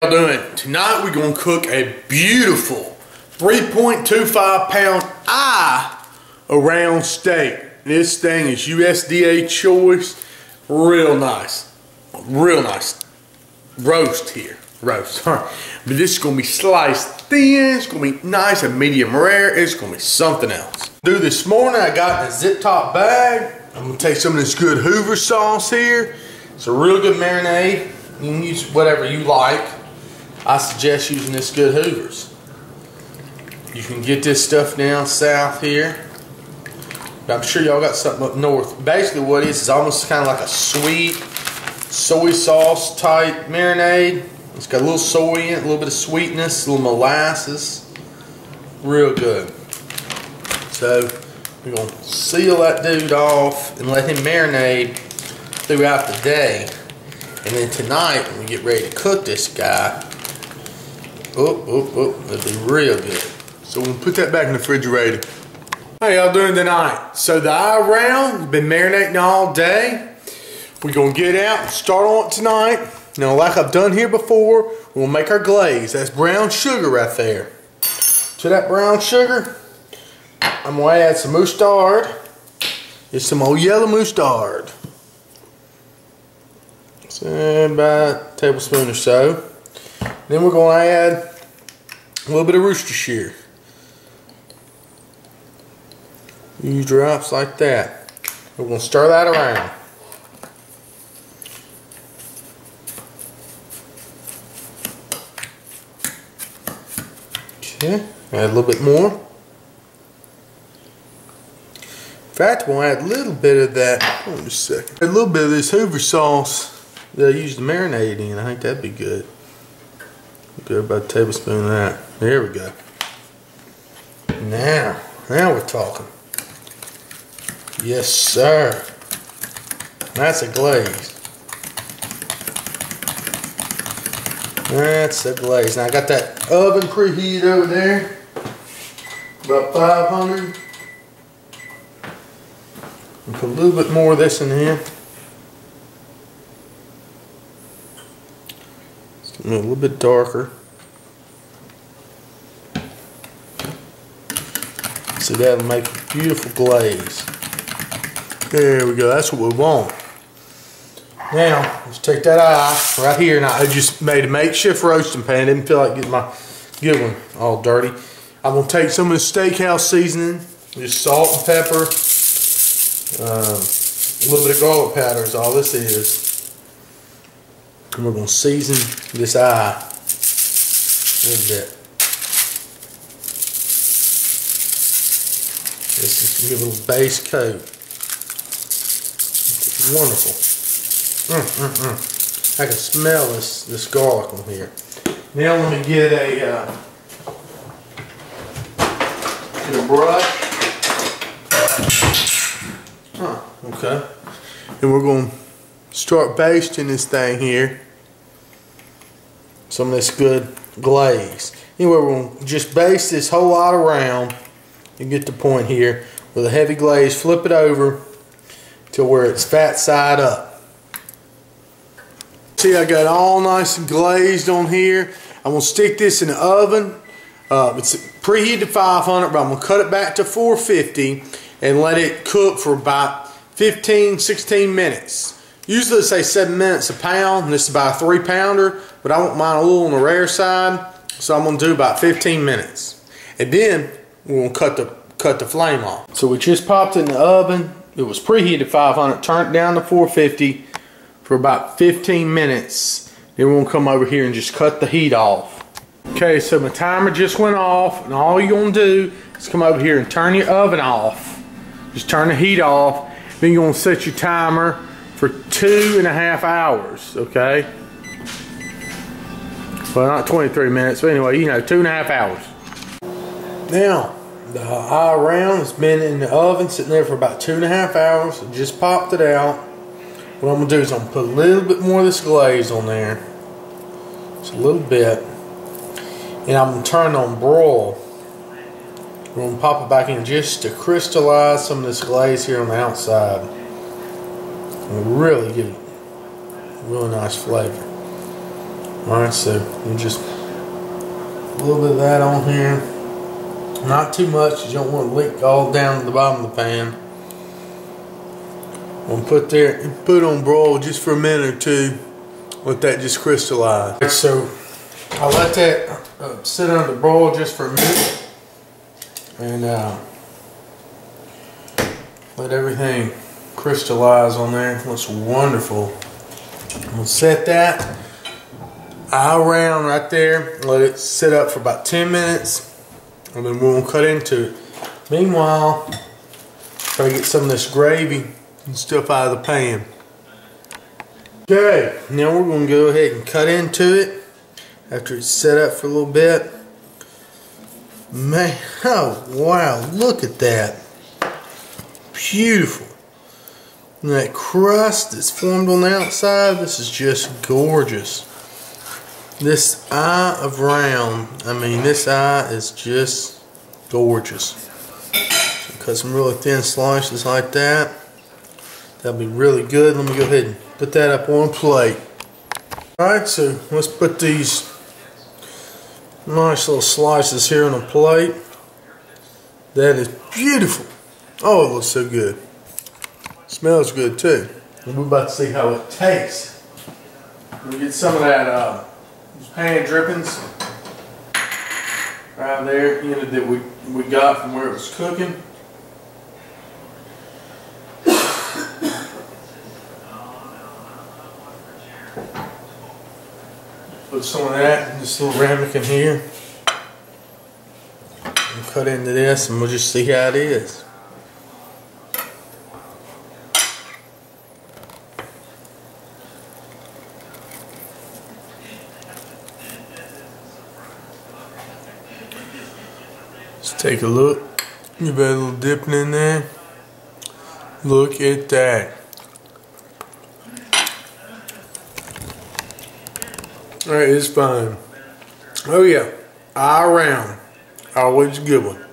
How you doing? Tonight we're going to cook a beautiful 3.25 pound eye around steak. This thing is USDA choice. Real nice roast here. Sorry. But this is going to be sliced thin. It's going to be nice and medium rare. It's going to be something else. This morning I got a zip top bag. I'm going to take some of this good Hoover sauce here. It's a real good marinade. You can use whatever you like. I suggest using this good Hoovers. You can get this stuff down south here. I'm sure y'all got something up north. Basically what it is almost kind of like a sweet soy sauce type marinade. It's got a little soy in it, a little bit of sweetness, a little molasses. Real good. So we're going to seal that dude off and let him marinate throughout the day. And then tonight when we get ready to cook this guy, it'll be real good. So we'll put that back in the refrigerator. How y'all doing tonight? So the eye round has been marinating all day. We're going to get out and start on it tonight. Now, like I've done here before, we'll make our glaze. That's brown sugar right there. To that brown sugar, I'm going to add some mustard. Just some old yellow mustard. So about a tablespoon or so. Then we're going to add a little bit of Worcestershire. Few drops like that. We're going to stir that around. Okay, add a little bit more. In fact, we'll add a little bit of that. Hold on just a second. A little bit of this Hoover sauce that I used to marinate in. I think that'd be good. Good, about a tablespoon of that. There we go. Now we're talking. Yes, sir. That's a glaze. That's a glaze. Now I got that oven preheated over there. About 500. And put a little bit more of this in here. It's getting a little bit darker. So that'll make a beautiful glaze. There we go, that's what we want. Now, let's take that eye right here. Now, I just made a makeshift roasting pan. Didn't feel like getting my good one all dirty. I'm going to take some of the steakhouse seasoning, just salt and pepper, a little bit of garlic powder is all this is. And we're going to season this eye a little bit. This is going to give a little base coat. It's wonderful. I can smell this garlic on here. Now let me get a brush. Okay. And we're going to start basting this thing here. Some of this good glaze. Anyway, we're going to just baste this whole lot around. You get the point here with a heavy glaze. Flip it over to where it's fat side up. See, I got all nice and glazed on here. I'm going to stick this in the oven. It's preheated to 500, but I'm going to cut it back to 450 and let it cook for about 15-16 minutes. Usually they say 7 minutes a pound, and this is about a 3-pounder, but I want mine a little on the rare side, so I'm going to do about 15 minutes. And then we're going to cut the flame off. So we just popped it in the oven. It was preheated 500, turned it down to 450 for about 15 minutes. Then we're gonna come over here and just cut the heat off. Okay, so my timer just went off, and all you're gonna do is come over here and turn your oven off. Just turn the heat off. Then you're gonna set your timer for 2.5 hours, okay? Well, not 23 minutes, but anyway, you know, 2.5 hours. Now, the eye round has been in the oven sitting there for about 2.5 hours. I just popped it out. What I'm going to do is I'm going to put a little bit more of this glaze on there. Just a little bit. And I'm going to turn it on broil. We're going to pop it back in just to crystallize some of this glaze here on the outside. And really give it a really nice flavor. Alright, so you just a little bit of that on here. Not too much, you don't want to leak all down to the bottom of the pan. I'm gonna put on broil just for a minute or two. Let that just crystallize. Right, so I'll let that sit under broil just for a minute, and let everything crystallize on there. It looks wonderful. I'm gonna set that around right there. Let it sit up for about 10 minutes, and then we'll cut into it. Meanwhile, try to get some of this gravy and stuff out of the pan. Okay, now we're going to go ahead and cut into it after it's set up for a little bit. Man, oh wow, look at that. Beautiful. And that crust that's formed on the outside, this is just gorgeous. This eye of round, I mean, this eye is just gorgeous. So cut some really thin slices like that. That'll be really good. Let me go ahead and put that up on a plate. Alright, so let's put these nice little slices here on a plate. That is beautiful. Oh, it looks so good. Smells good too. And we're about to see how it tastes. We get some of that pan drippings right there, you know, that we got from where it was cooking. Put some of that in this little ramekin here. And cut into this, and we'll just see how it is. Let's take a look. Give it a little dipping in there. Look at that. Alright, it's fine. Oh yeah, eye round. Always a good one.